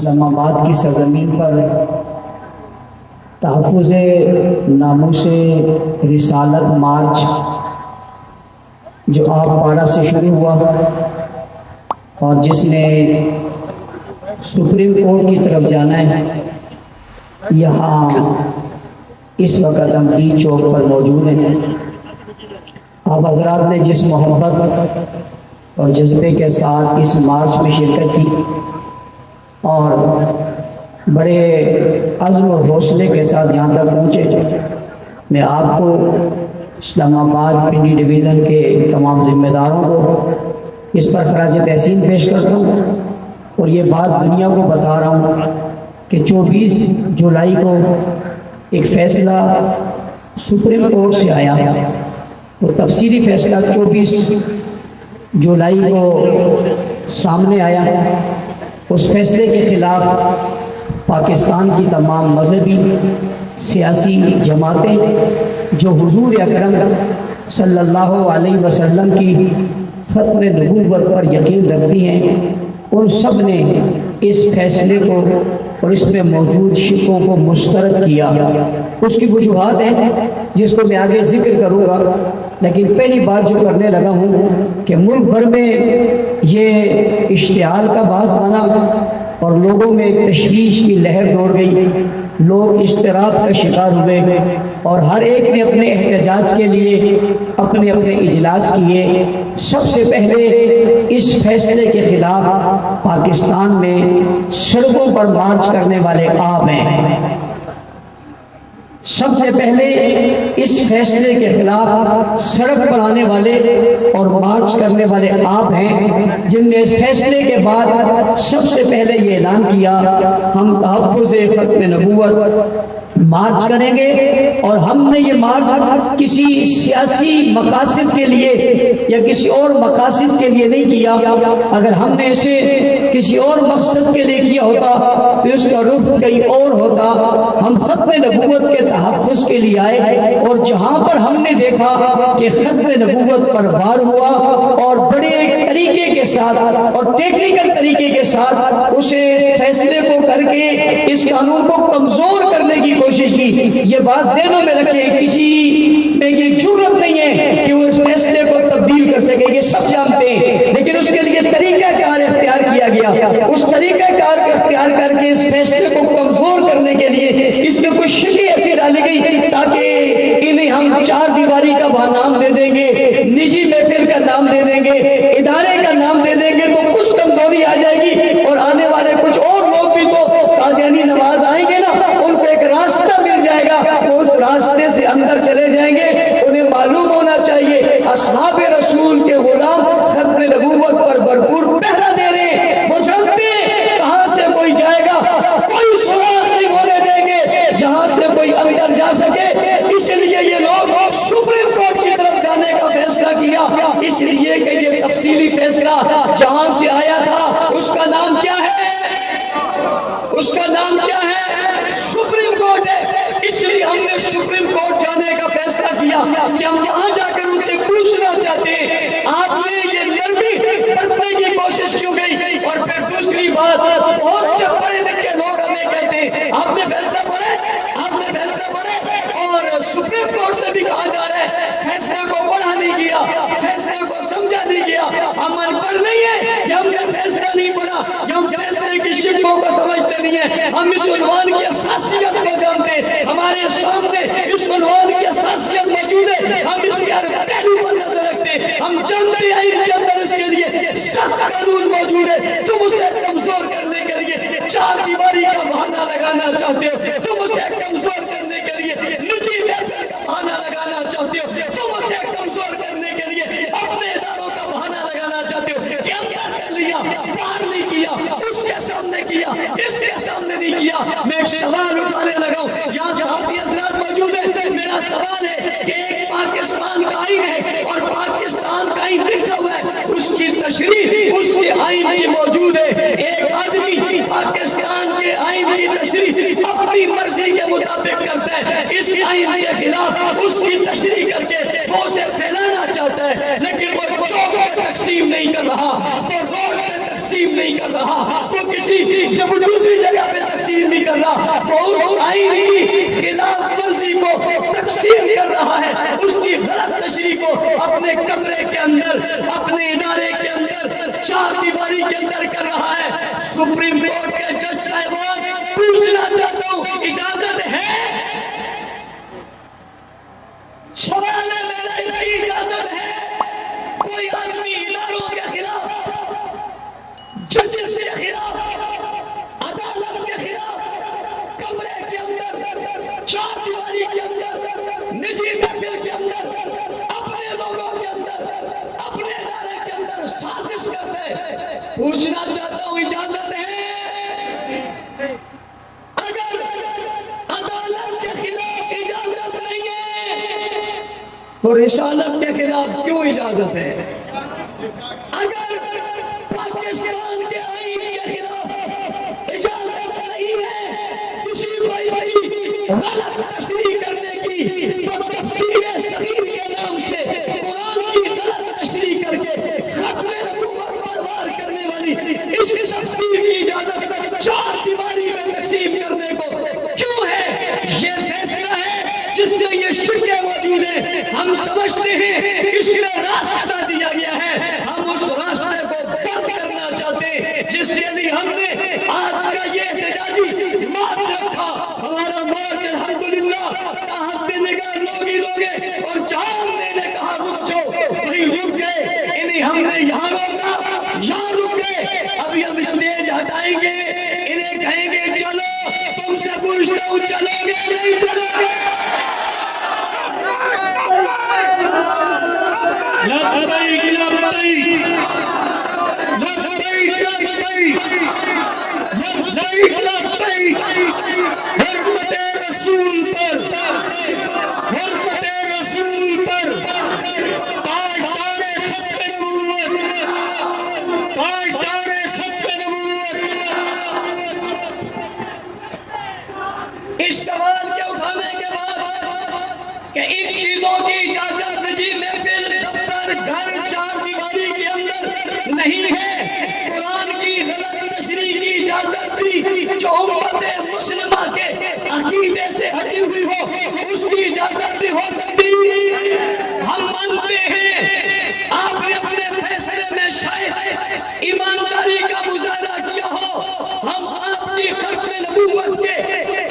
اسلام آباد کی سرزمین پر تحفظ ناموس رسالت مارچ جو آپ پارا سے شروع ہوا اور جس نے سپریم کورٹ کی طرف جانا ہے، یہاں اس وقت ہم ڈی چوک پر موجود ہیں۔ آپ حضرات نے جس محبت اور جذبے کے ساتھ اس مارچ میں شرکت کی اور بڑے عزم اور حوصلے کے ساتھ یہاں تک پہنچے، میں آپ کو اسلام آباد پنڈی ڈویژن کے تمام ذمہ داروں کو اس پر خراج تحسین پیش کرتا ہوں اور یہ بات دنیا کو بتا رہا ہوں کہ 24 جولائی کو ایک فیصلہ سپریم کورٹ سے آیا، وہ تفصیلی فیصلہ 24 جولائی کو سامنے آیا۔ اس فیصلے کے خلاف پاکستان کی تمام مذہبی سیاسی جماعتیں جو حضور اکرم صلی اللہ علیہ وسلم کی ختم نبوت پر یقین رکھتی ہیں، ان سب نے اس فیصلے کو اور اس میں موجود شکوں کو مسترد کیا۔ اس کی وجوہات ہیں جس کو میں آگے ذکر کروں گا، لیکن پہلی بات جو کرنے لگا ہوں کہ ملک بھر میں یہ اشتعال کا باعث بنا اور لوگوں میں تشویش کی لہر دوڑ گئی، لوگ اضطراب کا شکار ہوئے اور ہر ایک نے اپنے احتجاج کے لیے اپنے اجلاس کیے۔ سب سے پہلے اس فیصلے کے خلاف پاکستان میں سڑکوں پر مارچ کرنے والے آپ ہیں۔ سب سے پہلے اس فیصلے کے خلاف سڑک پر آنے والے اور مارچ کرنے والے آپ ہیں جن نے اس فیصلے کے بعد سب سے پہلے یہ اعلان کیا، ہم تحفظ ختم نبوت مارچ کریں گے اور ہم نے یہ مارچ کسی سیاسی مقاصد کے لیے یا کسی اور مقاصد کے لیے نہیں کیا۔ اگر ہم نے اسے کسی اور مقصد کے لیے کیا ہوتا تو اس کا رخ کہیں اور ہوتا۔ ہم ختم نبوت کے تحفظ کے لیے آئے اور جہاں پر ہم نے دیکھا کہ ختم نبوت پر وار ہوا اور بڑے طریقے کے ساتھ اور ٹیکنیکل طریقے کے ساتھ اسے فیصلے کو کر کے اس قانون کو کمزور کرنے کی کوشش کی۔ یہ بات ذہنوں میں رکھیں، کسی میں یہ جرأت نہیں ہے کہ وہ اس فیصلے کو تبدیل کر سکے، یہ سب جانتے ہیں، لیکن اس کے لیے طریقہ کار اختیار کیا گیا۔ اس طریقہ کار کو اختیار کر کے اس فیصلے کو کمزور کرنے کے لیے اس میں کچھ شکیں ایسی ڈالی گئی تاکہ انہیں ہم چار دیواری کا وہاں نام دے دیں گے، نجی محفل کا نام دے دیں گے، ادارے کا نام دے دیں گے تو کچھ کمزوری آ جائے گی اور آنے والے کچھ اور لوگ بھی تو قادیانی نواز آئیں گے نا، ان کو ایک راستہ مل جائے گا، وہ اس راستے سے اندر چلے جائیں گے۔ انہیں معلوم ہونا چاہیے اصحاب رسول کے غلام ختم نبوت پر بھرپور پہرا دے رہے ہیں، وہ جانتے ہیں کہاں سے کوئی جائے گا، کوئی سراغ نہیں ہونے دیں گے جہاں سے کوئی اندر جا سکے۔ اس لیے یہ لوگ سپریم کورٹ کی طرف جانے کا فیصلہ کیا، اس لیے کہ یہ تفصیلی فیصلہ جہاں سے آیا تھا اس کا نام کیا ہے؟ اس کا نام کیا ہے؟ سپریم کورٹ ہے۔ اس لیے ہم نے سپریم کورٹ جانے کا فیصلہ کیا کہ ہم وہاں جا کر ان سے پوچھنا چاہتے ہیں آپ نے یہ نرمی برتنے کی کوشش کیوں گئی؟ اور پھر دوسری بات، بہت سے پڑھے لکھے لوگ ہمیں کہتے ہیں آپ نے فیصلہ پڑھا، آپ نے فیصلہ پڑھا، اور سپریم کورٹ سے بھی کہا جا رہا ہے فیصلے کو پڑھا نہیں گیا، فیصلے کو سمجھا نہیں گیا۔ ہم ان پڑھ نہیں ہے کہ ہم نے فیصلہ نہیں پڑھا، ہم فیصلے کی شکوں کو سمجھتے نہیں ہیں، ہم اس عنوان کی اساسیت کو جانتے ہیں، ہمارے سامنے اس عنوان کی اساسیت موجود ہے، ہم اس کے ہر پہلو پر نظر رکھتے ہیں، ہم جانتے ہیں ان کے اندر اس کے لیے سخت قانون موجود ہے۔ تم اسے کمزور کرنے کے لیے چار دیواری کا بہانہ لگانا چاہتے ہو، تم اسے کمزور کرنے کے لیے نجی محفل کا بہانہ لگانا چاہتے ہو، تم اسے کمزور کرنے کے لیے اپنے اداروں کا بہانہ لگانا چاہتے ہو۔ کیا کر لیا؟ باہر نہیں کیا، اس کے سامنے کیا، اس کے سامنے نہیں کیا۔ میں ایک سوال اٹھانے لگا ہوں، یہاں صحافی حضرات موجود ہیں، میرا سوال ہے کہ ایک پاکستان کا آئین ہے اور پاکستان کا آئین لکھا ہوا ہے، اس کی تشریح اس کے آئین میں موجود ہے۔ ایک آدمی پاکستان کے آئین کی تشریح اپنی مرضی کے مطابق کرتا ہے، اس آئین کے خلاف اس کی تشریح کر کے وہ اسے پھیلانا چاہتا ہے، لیکن وہ چوک تقسیم نہیں کر رہا، وہ روڈ تقسیم نہیں کر رہا، وہ کسی جب دوسری آئین کی خلاف ورزی کو تقسیم کر رہا ہے، اس کی غلط تشریح کو اپنے کمرے کے اندر، اپنے ادارے کے اندر، چار دیواری کے اندر کر رہا ہے۔ سپریم کورٹ کے جج صاحبان، پوچھنا چاہتا ہوں اجازت ہے؟ سوال ہے میرا، اس کی اجازت ہے؟ کوئی آدمی اداروں کے خلاف، ججز کے خلاف، عدالت کے خلاف، کمرے کے اندر، چار دیواری کے اندر، نجی محفل کے اندر، اپنے لوگوں کے اندر، اپنے ادارے کے اندر سازش کرتے ہیں؟ پوچھنا چاہتا ہوں اجازت ہے؟ اگر عدالت کے خلاف اجازت نہیں ہے تو رسالت کے خلاف کیوں اجازت ہے؟ اگر پاکستان کے آئین کے خلاف اجازت نہیں ہے کسی کو ایسی غلط تشریح کرنے کی، تو تفسیر صغیر کے نام سے قرآن کی غلط تشریح کر کے ختم نبوت برباد کرنے والی اس تفسیر کی اجازت چار دیواری میں تقسیم کرنے کو کیوں ہے؟ یہ فیصلہ ہے جس میں یہ شکے موجود ہیں، ہم سمجھتے ہیں اس میں راستہ دیا گیا ہے، ہم اس راستے کو بند کرنا چاہتے ہیں، جس کے لیے ہم نے آج کا یہ احتجاجی مارچ رکھا۔ ہمارا مارچ الحمدللہ تاحت پہ نگاہ لوگ ہی لوگ ہیں، اور جہاں ہم نے کہا رک جاؤ وہی رک گئے، انہیں ہم نے یہاں روکا، یہاں رک گئے۔ ابھی ہم اسٹیج ہٹائیں گے، انہیں کہیں گے چلو، تم سے پوچھتا ہوں چلو گے نہیں چلو گے؟ لبیک لبیک لبیک لبیک لبیک حرمت رسول پر، حرمت رسول پر، تاجدار ختم نبوت، تاجدار ختم نبوت۔ اس سوال کے اٹھانے کے بعد کہ ان چیزوں کی اجازت نجی محفل، دفتر، گھر، چار دیواری کے اندر نہیں ہے، قرآن کی غلط تشریح کی اجازت بھی جو امت مسلمہ کے عقیدے سے ہٹی ہوئی ہو اس کی اجازت بھی ہو سکتی۔ ہم مانتے ہیں آپ نے اپنے فیصلے میں شاید ایمانداری کا مظاہرہ کیا ہو، ہم آپ کی ختم نبوت کے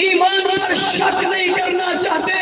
ایمان پر شک نہیں کرنا چاہتے،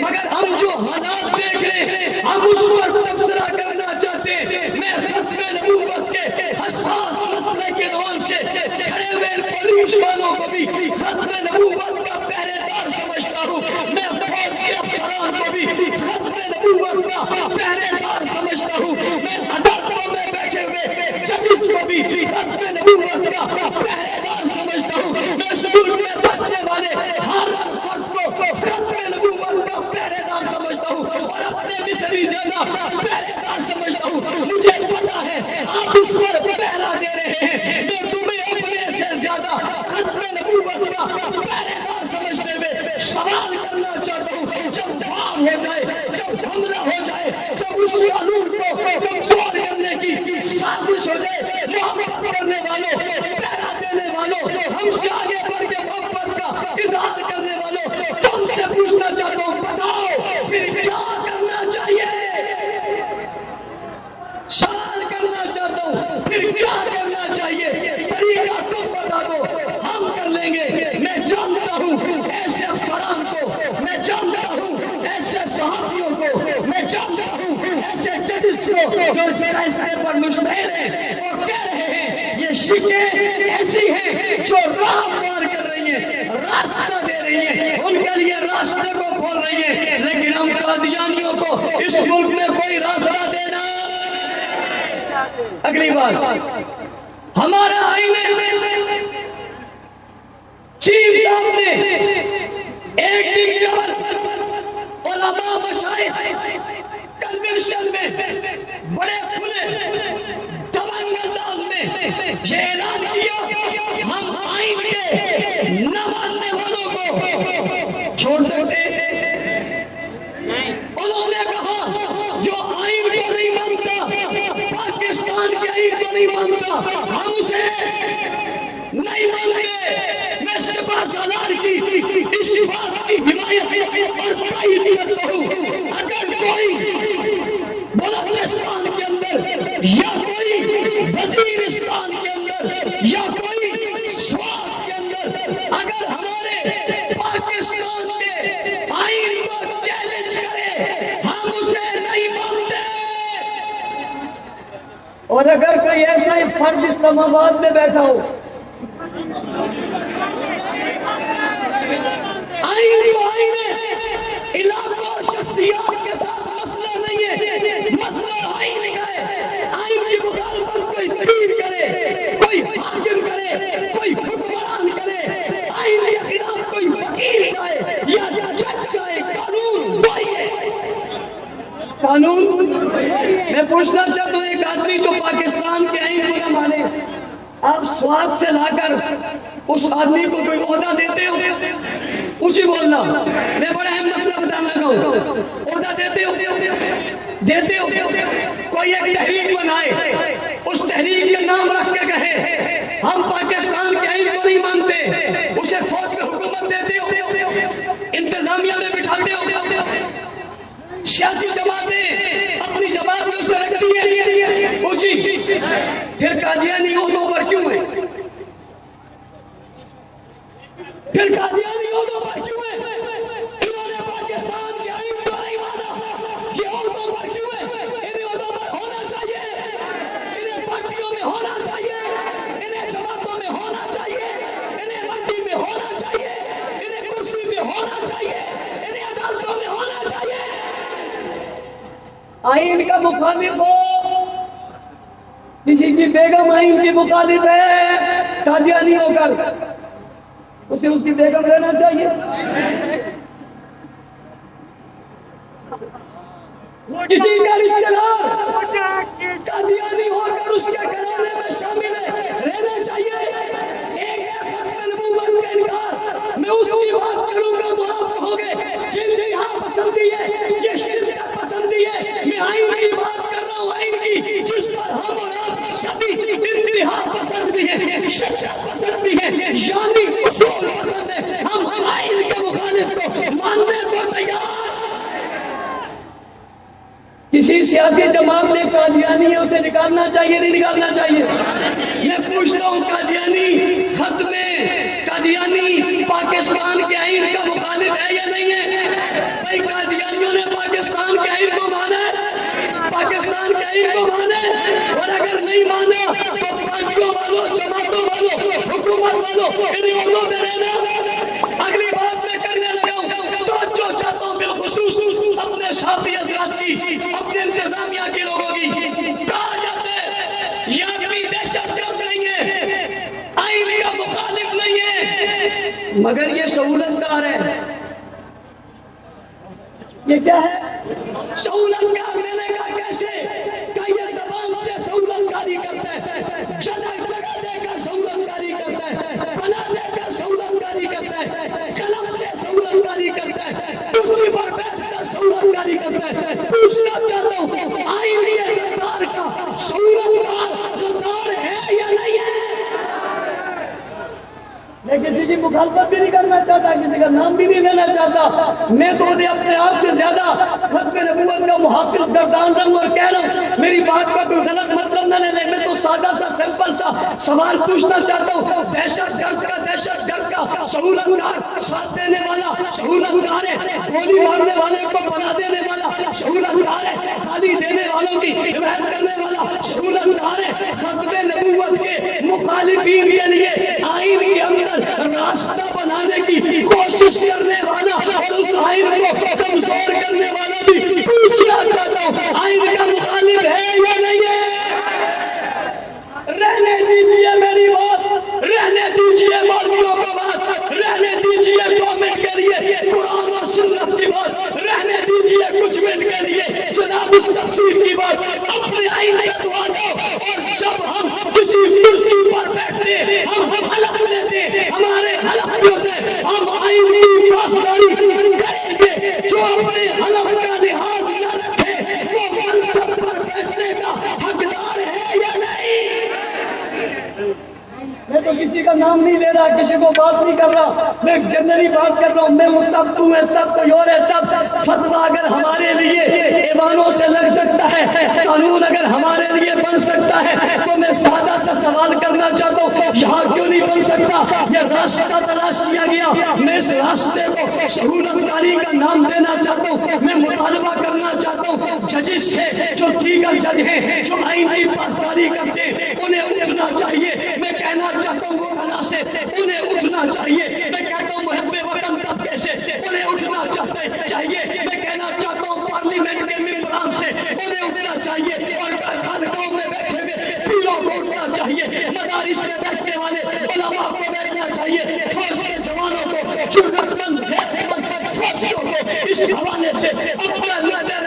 مگر ہم جو حالات دیکھ رہے ہیں ہم اس پر تبصرہ کرنا چاہتے ہیں۔ میں ختم نبوت کے حساس مسئلے کے عنوان سے کھڑے ہوئے پولیس والوں کو بھی ختم نبوت کا پہرے دار سمجھتا ہوں، میں فوج کے افسران کو بھی ختم نبوت کا پہرے دار سمجھتا ہوں، میں عدالتوں میں بیٹھے ہوئے ججز کو بھی ختم نبوت کا پہرے دار سمجھتا ہوں، میں سکول میں بسنے والے ہر فرد کو ختم نبوت کا پہرے دار سمجھتا ہوں، اور اپنے مصری جیسا پہرے دار سمجھتا ہوں۔ مجھے پتا ہے آپ اس پر پہرا دے رہے ہیں، میں تمہیں اپنے سے زیادہ ختم نبوت کا پہرے دار سمجھتے ہوئے سوال کرنا چاہتا ہوں۔ جب وار ہو جائے، جب حملہ ہو جائے، جب اس قانون کو کمزور کرنے کی سازش ہو جائے، محبت کرنے والوں، پہرا دینے والوں، ہم سے آگے بڑھ کے محبت کا اظہار کرنے والوں، تم سے پوچھنا چاہتا ہوں بتاؤ پھر کیا کرنا چاہیے؟ سوال کرنا چاہتا ہوں پھر کیا کرنا چاہیے؟ طریقہ تم بتا دو، ہم کر لیں گے۔ میں جانتا ہوں ایسے افسران کو، میں جانتا ہوں ایسے صحافیوں کو، میں جانتا ہوں ایسے ججز کو جو اس فیصلے پر مشتہر ہیں اور کہہ رہے ہیں یہ شکیں ایسی ہیں جو راہ پار کر رہی ہیں، راستہ دے رہی ہیں، ان کے لیے راستے کو کھول رہی ہیں، لیکن ہم قادیانیوں کو اس ملک میں کوئی راستہ دینا۔ اگلی بات، ہمارا آئین چیف صاحب نے ایک دن قبل علماء مشائخ کنونشن میں بڑے کھلے دبنگ انداز میں یہ اعلان کیا ہم آئین کے نہ ماننے والوں کو چھوڑ سکتے ہیں۔ انہوں نے کہا جو آئین کو نہیں مانتا، پاکستان کے آئین کو نہیں مانتا، ہم اسے نہیں مانتے۔ میں سپاہ سالار کی اس تائید کرتا ہوں، اگر کوئی بلوچستان کے اندر یا کوئی وزیرستان کے اندر یا کوئی سوات کے اندر اگر ہمارے پاکستان کے آئین کو چیلنج کرے، ہم اسے نہیں مانتے۔ اور اگر کوئی ایسا ہی فرد اسلام آباد میں بیٹھا ہو، آئین کو آئین ہے، علاقوں اور شخصیات کے ساتھ مسئلہ نہیں ہے، مسئلہ آئین کا ہے۔ آئین کی مخالفت کوئی پیر کرے، کوئی حاکم کرے، کوئی حکمران کرے، آئین کے خلاف کوئی وکیل جائے یا جج جائے، قانون وہی ہے۔ قانون میں پوچھنا چاہتا ہوں، ایک آدمی جو پاکستان کے آئین کو نہ مانے، آپ سواد سے لا کر اس آدمی کو کوئی عہدہ دیتے ہو؟ اسی بولنا، میں بڑا اہم مسئلہ بتانا لگا ہوں، عہدہ دیتے ہو؟ دیتے ہو؟ کوئی ایک تحریک بنائے، اس تحریک کا نام رکھ کے کہے ہم پاکستان کے آئین کو نہیں مانتے، اسے فوج میں حکومت دیتے ہو، انتظامیہ میں بٹھاتے ہو، سیاسی جماعتیں اپنی جماعت میں اسے رکھتی ہیں، پوچھی پھر قادیانی عہدوں پر کیوں ہے؟ پھر قادیانی عہدوں پر کیوں ہے؟ انہوں نے پاکستان کے آئین کو نہیں مانا، یہ عہدوں پر کیوں ہے؟ انہیں عہدوں پر ہونا چاہیے، انہیں پارٹیوں میں ہونا چاہیے، انہیں جماعتوں میں ہونا چاہیے، انہیں منڈی میں ہونا چاہیے، انہیں کرسی میں ہونا چاہیے، انہیں عدالتوں میں ہونا چاہیے۔ آئین کا مخالف ہو، کسی کی بیگم آئین کی مخالف ہے، قادیانی ہو کر اسے اس کی بیگم رہنا چاہیے؟ کسی کا رشتہ دار قادیانی ہو کر اس کے گھرانے میں شامل ہے، رہنا چاہیے؟ ایک ختم نبوت کا انکار میں اسی بات کروں گا تو آپ کہو گے یہ انتہا پسندی ہے، یہ شرک پسندی ہے۔ میں آئین کی بات کر رہا ہوں، آئین کی جس پر ہم اور آپ سبھی انتہا پسند بھی ہے، شرک پسند بھی ہے، یعنی اصول پسند ہے، ہم آئین کے مخالف کو ماننے کو تیار۔ کسی سیاسی جماعت نے قادیانی ہے، اسے نکالنا چاہیے نہیں نکالنا چاہیے؟ میں پوچھتا ہوں، قادیانی خط میں قادیانی پاکستان کے آئین کا مخالف ہے یا نہیں ہے؟ بھائی قادیانیوں نے پاکستان کے آئین کو مانا ہے، پاکستان کے آئین کو مانا ہے، اور اگر نہیں مانا تو پارٹیوں والوں، جماعتوں والوں، حکومت والوں انہیں عہدوں میں رہنا۔ اگلی بات میں کرنے لگا ہوں، توجہ چاہتا ہوں بالخصوص اپنے ساتھی حضرات کی، اپنے انتظامیہ کے لوگوں کی۔ کہا جاتا ہے یہ آدمی دہشت گرد نہیں ہے، آئین کا مخالف نہیں ہے، مگر یہ سہولت کار ہے۔ یہ کیا ہے؟ سہولت کار۔ میں نے کہا کیسے؟ کہ یہ زبان سے سہولت کاری کرتا ہے، جگہ جگہ دے کر سہولت کاری کرتا ہے، بنا دے کر سہولت کاری کرتا ہے، قلم سے سہولت کاری کرتا ہے، کرسی پر بیٹھ کر سہولت کاری کرتا ہے۔ پوچھنا چاہتا ہوں، آئین کے غدار کا سہولت کار غدار ہے یا نہیں ہے؟ میں کسی کی مخالفت بھی نہیں کرنا چاہتا، کسی کا نام بھی نہیں لینا چاہتا، میں تو انہیں اپنے آپ سے زیادہ ختم نبوت کا محافظ گردان رہا ہوں اور کہہ رہا ہوں میری بات کا کوئی غلط مطلب نہ لے۔ میں تو سادہ سا سمپل سا سوال پوچھنا چاہتا ہوں، دہشت گرد کا سہولت کار، ساتھ دینے والا سہولت کار ہے، گولی مارنے والے کو بنا دینے والا سہولت کار ہے، گالی دینے والوں کی حمایت کرنے والا سہولت کار ہے، ختم نبوت کے مخالفین کے لیے آئین کے اندر راستہ بنانے کی کوشش کرنے والا اور اس آئین کو کمزور کرنے والا بھی پوچھنا چاہتا ہوں، آئین کا مخالف ہے یا نہیں ہے؟ رہنے دیجئے میری بات، رہنے دیجئے مولویوں کو بات، رہنے دیجئے 2 منٹ کے لیے قرآن اور سنت کی بات، رہنے دیجئے کچھ منٹ کے لیے جناب اس تفسیر کی بات، اپنے آئین کا تو آ جاؤ۔ اور جب ہم کسی کرسی پر بیٹھتے ہم حلق لیتے بات نہیں کر رہا، میں جنرلی بات کر رہا ہوں، میں ہوں تب، تو ہے تب، کوئی اور ہے تب۔ فتویٰ اگر ہمارے لیے ایوانوں سے لگ سکتا ہے، قانون اگر ہمارے لیے بن سکتا ہے، تو میں سادہ سا سوال کرنا چاہتا ہوں، یہاں کیوں نہیں بن سکتا؟ یہ راستہ تلاش کیا گیا، میں اس راستے کو سہولت کاری کا نام دینا چاہتا ہوں۔ میں مطالبہ کرنا چاہتا ہوں ججز سے، جو دیگر جج ہیں جو آئین کی پاسداری کرتے ہیں، انہیں اٹھنا چاہیے۔ میں کہنا چاہتا ہوں گولا سے، انہیں اٹھنا چاہیے۔ میں کہتا ہوں محب وطن طبقے سے، انہیں اٹھنا چاہیے۔ میں کہنا چاہتا ہوں پارلیمنٹ کے ممبران سے، انہیں اٹھنا چاہیے، اور خانقاہوں میں بیٹھے ہوئے پیروں کو اٹھنا چاہیے، مدارس میں بیٹھنے والے علماء کو بیٹھنا چاہیے، فوج کے جوانوں کو، جرأت مند فوجیوں کو اس حوالے سے اپنا نظر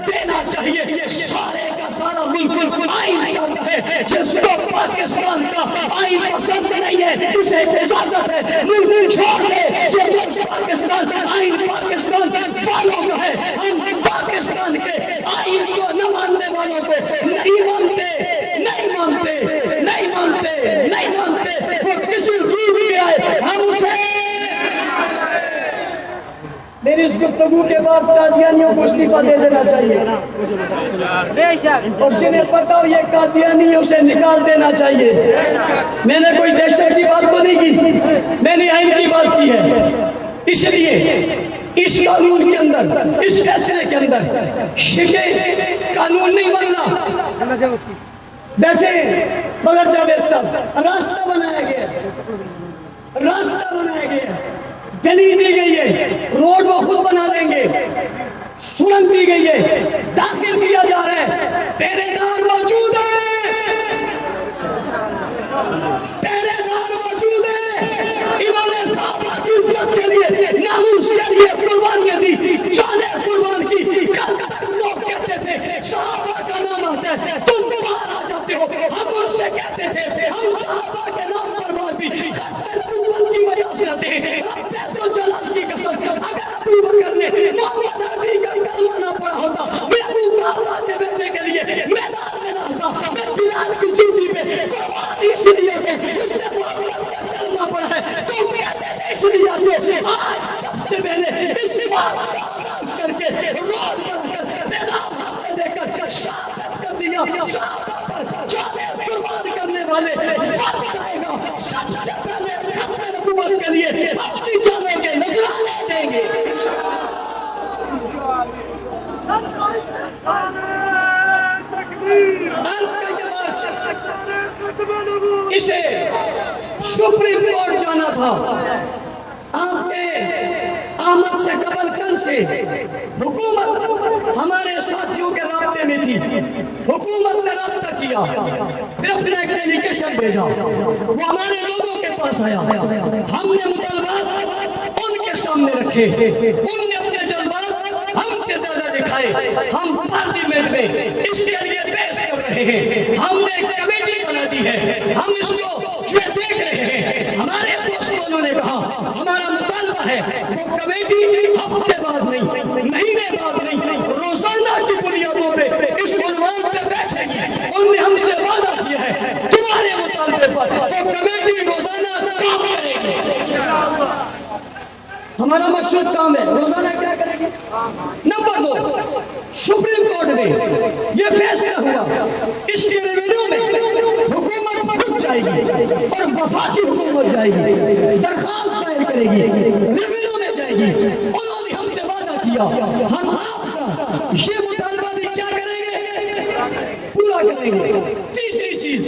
دینا چاہیے۔ سارے کا سارا ملک آئین چاہتا ہے، جس کو پاکستان کا آئین پسند نہیں ہے اسے اجازت ہے ملک چھوڑ دے۔ یہ ملک پاکستان، آئین پاکستان والوں کا ہے، ہم پاکستان کے آئین کو نہ ماننے والوں کو نہیں مانتے، نہیں مانتے، نہیں مانتے، نہیں مانتے۔ وہ کسی روح میں آئے ہم اسے۔ میری اس گفتگو کے بعد قادیانیوں کو استعفیٰ دے دینا چاہیے، اور جنہیں پتہ ہو یہ قادیانی اسے نکال دینا چاہیے۔ میں نے کوئی دہشت کی بات تو نہیں کی، میں نے آئین کی بات کی ہے۔ اس لیے اس قانون کے اندر، اس فیصلے کے اندر شکے قانون نہیں بننا۔ بیٹھے مگر جاوید صاحب، راستہ بنایا گیا، راستہ بنایا گیا، گلی دی گئی ہے، روڈ وہ خود بنا لیں گے، سرنگ دی گئی ہے، داخل کیا جا رہا ہے، پہرے دار موجود ہیں، پہرے دار موجود ہیں۔ انہوں نے صحابہ کی عزت کے لیے، ناموس کے لیے قربانیاں دی، جانیں قربان کی۔ کل تک لوگ کہتے تھے صحابہ کا نام آتا ہے تم باہر آ جاتے ہو، ہم ان سے کہتے تھے ہم صحابہ کے نام پر بھی کی وجہ سے آتے ہیں۔ تو جلال کی قسم، اگر ابو بکر نے محمد عربی کا کلمہ نہ پڑھا ہوتا، میں ابو بکر کے بیٹے کے لیے میدان میں نہ ہوتا، میں بلال کی چوٹی پہ قربانی اس لیے کہ اس نے محمد کا کلمہ پڑھا ہے، تو کہتے تھے اس لیے آتے۔ آج سب سے پہلے اس بات کا آغاز کر کے روڈ پر کر پیغام ہمیں دے کر شہادت کر دیا، شہادت پر جانے قربان کرنے والے وقت آئے گا، سب سے پہلے ختم نبوت کے لیے اپنی جانوں کے نذرانے دیں گے۔ اسے سپریم کورٹ جانا تھا، آپ کے آمد سے قبل کل سے حکومت ہمارے ساتھیوں کے رابطے میں تھی، حکومت نے رابطہ کیا، پھر اپنا ایک ڈیلیگیشن بھیجا، وہ ہمارے لوگوں کے پاس آیا، ہم نے مطالبات ان کے سامنے رکھے، ان نے اپنے جذبات ہم سے زیادہ دکھائے، ہم پارلیمنٹ میں اس کے لیے بحث کر رہے ہیں، ہم نے ایک کمیٹی بنا دی ہے، ہم اس کو جو دیکھ رہے ہیں۔ ہمارے دوستوں نے کہا ہمارا مطالبہ ہے وہ کمیٹی ہفتے بعد نہیں، مہینے بعد نہیں، روزانہ کی بنیادوں پہ اس عنوان پہ بیٹھے گی۔ انہوں نے ہم سے وعدہ کیا ہے تمہارے مطالبے پر وہ کمیٹی روزانہ کام کرے گی۔ ہمارا مقصود کام ہے، روزانہ کیا کرے گی؟ نمبر 2، سپریم کورٹ میں یہ فیصلہ ہوا اس کے ریویو میں حکومت رک جائے گی اور وفاقی حکومت جائے گی، درخواست دائر کرے گی، ریویو میں جائے گی۔ انہوں نے ہم سے وعدہ کیا ہم آپ کا یہ مطالبہ بھی کیا کریں گے، پورا کریں گے۔ تیسری چیز،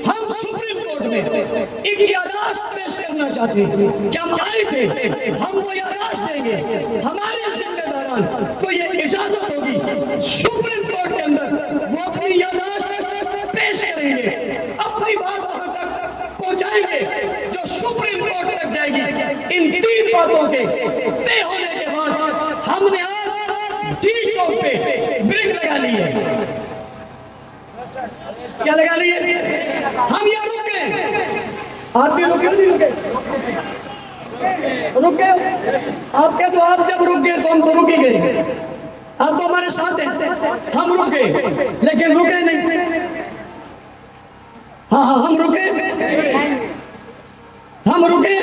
ہم سپریم کورٹ میں ایک یادداشت پیش کرنا چاہتے ہیں کہ ہم آئے تھے، ہم وہ یادداشت دیں گے، ہمارے ذمہ داران کو یہ اجازت ہوگی سپریم کورٹ کے اندر وہ اپنی یادداشت پیش کریں گے، اپنی بات وہاں تک پہنچائیں گے جو سپریم کورٹ تک جائے گی۔ ان 3 باتوں کے طے ہونے کے بعد ہم نے آج ڈی چوک پہ بریک لگا لی ہے۔ کیا لگا لی ہے؟ ہم یہاں رکے، آپ بھی رکے نہیں رکے؟ رکے آپ کہتے آپ جب رک گئے تو ہم تو رک ہی گئے، آپ تو ہمارے ساتھ ہیں، ہم رک گئے لیکن رکے نہیں۔ ہاں ہم رکے، ہم رکے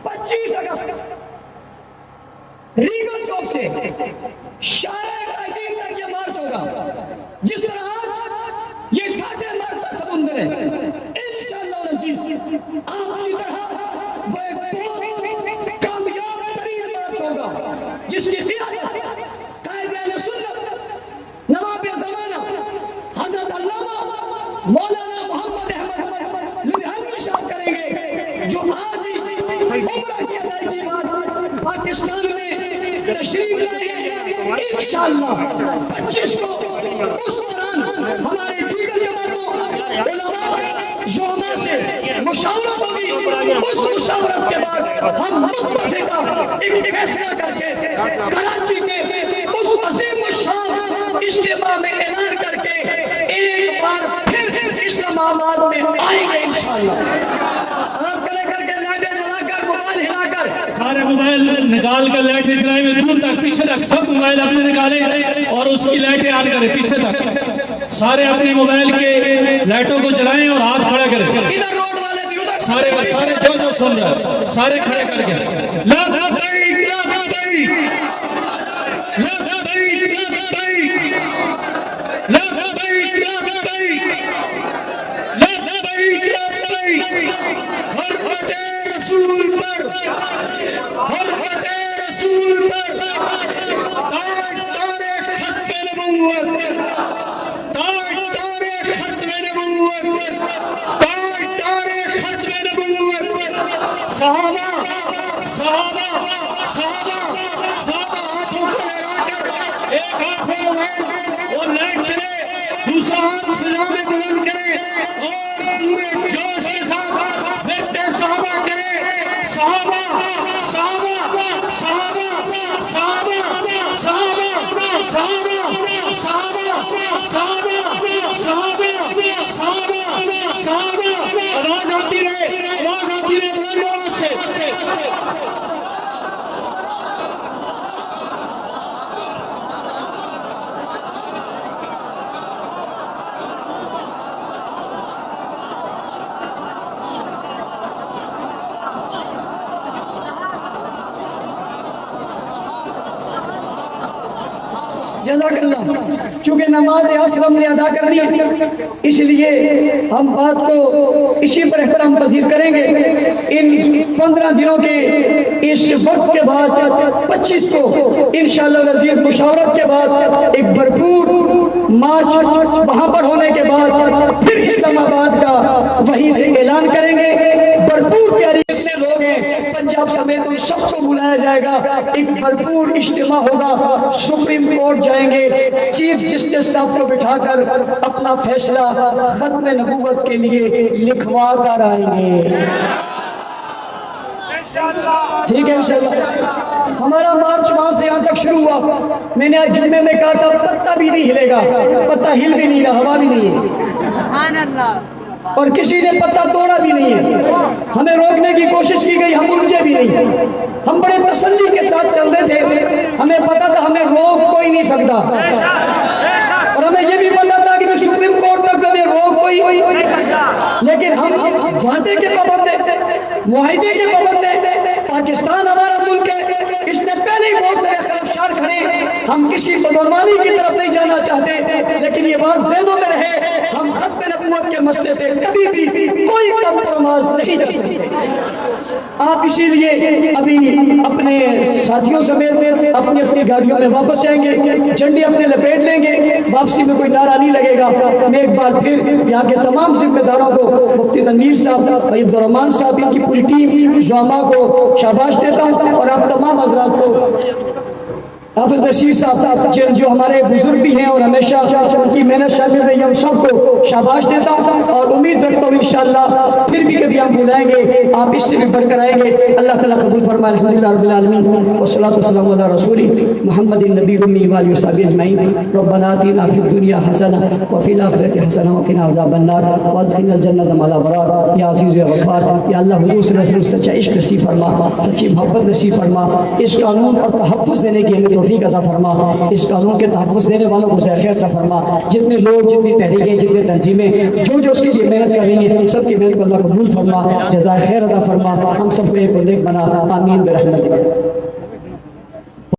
25 اگست ریگل چوک سے شارع تحریر تک یہ مارچ ہوگا. جس طرح آج یہ ٹھاٹے مارتا سمندر ہے، انشاءاللہ العزیز آپ کی طرح وہ ایک بہت کامیاب ترین مارچ ہوگا جس کی قیادت قائد اہل سنت نواب زمانہ حضرت علامہ مولانا محمد احمد لدھیانوی صاحب کریں گے، جو آج ہی عمرہ کی ادائیگی بعد پاکستان میں تشریف لائے ہیں. انشاءاللہ 25 کو اس دوران ہمارے دیگر جماعتوں علماء زعماء سے مشاورت ہوگی. اس مشاورت کے بعد ہم متفقہ ایک فیصلہ کر کے کراچی کے اس عظیم الشان اجتماع میں اعلان کر کے ایک بار پھر اسلام آباد میں آئیں گے انشاءاللہ. آج کھڑے کر کے لائٹیں جلا کر موبائل ہلا کر سارے موبائل نکال کر لائٹ اسلائی میں دور تک پیچھے تک سب موبائل اپنے نکالیں اور اس کی لائٹیں آن کریں پیچھے تک. سارے اپنے موبائل کے لائٹوں کو جلائیں اور ہاتھ کھڑا کریں. ادھر روڈ والے بھی ادھر سارے جو سن رہے ہیں سارے کھڑے کر کے لا لبیک لا لبیک لا لبیک لا لبیک لا لبیک لا لبیک لا لبیک لا لبیک. حرمت رسول پر حرمت رسول پر تاج تارے ختم نبوت تاج تارے ختم نبوت تاج تارے ختم نبوت. صحابہ صحابہ صحابہ صحابہ ہاتھوں کو لگا کر ایک ہاتھ میں موبائل اور لائٹ چلے، دوسرا ہاتھ فضا میں بلند کرے اور پورے جوش کے ساتھ بیٹھے صحابہ کرے. صحابہ صحابہ صحابہ صحابہ صحابہ صحابہ صحابہ صحابہ صحابہ صحابہ صحابہ. آواز آتی رہے آواز آتی رہے بلند آواز سے. جزاک اللہ. چونکہ نماز عصر ہم نے ادا کر لی اس لیے ہم بات کو اسی پر احترام پذیر کریں گے. ان 15 دنوں کے اس وقت کے بعد 25 کو انشاءاللہ العزیز مشاورت کے بعد ایک بھرپور مارچ وہاں پر ہونے کے بعد پھر اسلام آباد کا وہیں سے اعلان کریں گے. بھرپور تیاری جتنے لوگ ہیں پنجاب سمیت ان سب کو بلایا جائے گا. ایک بھرپور اجتماع ہوگا. سپریم کورٹ جائیں گے، چیف جسٹس صاحب کو بٹھا کر اپنا فیصلہ ختم نبوت کے لیے لکھوا کر آئیں گے. ٹھیک ہے انشاءاللہ. ہمارا مارچ وہاں سے یہاں تک شروع ہوا. میں نے آج جمعے میں کہا تھا پتہ بھی نہیں ہلے گا، پتہ ہل بھی نہیں رہا، ہوا بھی نہیں ہے اور کسی نے پتہ توڑا بھی نہیں ہے. ہمیں روکنے کی کوشش کی گئی، ہم الجھے بھی نہیں. ہم بڑے تسلی کے ساتھ چل رہے تھے. ہمیں پتہ تھا ہمیں روک کوئی نہیں سکتا اور ہمیں یہ بھی پتہ تھا کہ سپریم کورٹ تک ہمیں روک کوئی. لیکن ہم وعدے کے پابند ہیں، معاہدے کے پابند ہیں. پاکستان ہمارا ملک ہے، اس نے پہلے ہی بہت سے خلفشار کھڑے. ہم کسی بدعنوانی کی طرف نہیں جانا چاہتے، لیکن یہ بات ذہنوں میں رہے ہم ختم نبوت کے مسئلے پہ کبھی بھی کوئی کمپرومائز نہیں کر سکتے. آپ اسی لیے ابھی اپنے ساتھیوں سمیت اپنی اپنی گاڑیوں میں واپس جائیں گے، جھنڈی اپنے لپیٹ لیں گے. واپسی میں کوئی نعرہ نہیں لگے گا. میں ایک بار پھر یہاں کے تمام ذمہ داروں کو، مفتی تنویر صاحب، عبد الرحمان صاحب، ان کی پوری ٹیم، زعماء کو شاباش دیتا ہوں اور آپ تمام حضرات کو، حافظ نصیر صاحب جو ہمارے بزرگ بھی ہیں اور ہمیشہ ان کی محنت شامل رہی ہے، ہم سب کو شاباش دیتا ہوں اور امید رکھتا ہوں انشاءاللہ پھر بھی کبھی ہم بلائیں گے، آپ اس سے بھی بڑھ کر آئیں گے. اللہ تعالیٰ قبول فرمائے. الحمدللہ رب العالمین والصلاۃ والسلام علی رسول محمد النبی الامی وآلہ وصحبہ اجمعین. ربنا آتنا فی الدنیا حسنہ وفی الآخرۃ حسنہ وقنا عذاب النار وادخلنا الجنۃ مع الابرار. یا عزیز یا غفار، یا اللہ حضور صلی اللہ علیہ وسلم سچا عشق نصیب فرما، سچی محبت نصیب فرما. اس قانون اور تحفظ دینے کی ہمیں توفیق عطا فرما، اس قانون کے تحفظ دینے والوں کو جزائے خیر عطا فرما، جتنے لوگ، جتنی تحریکیں، جتنے تنظیمیں جو اس کے لیے محنت کر رہی ہیں، سب کی محنت کو اللہ قبول فرما، جزائے خیر عطا فرما، ہم سب کو ایک اور نیک بنا، آمین برحمتک۔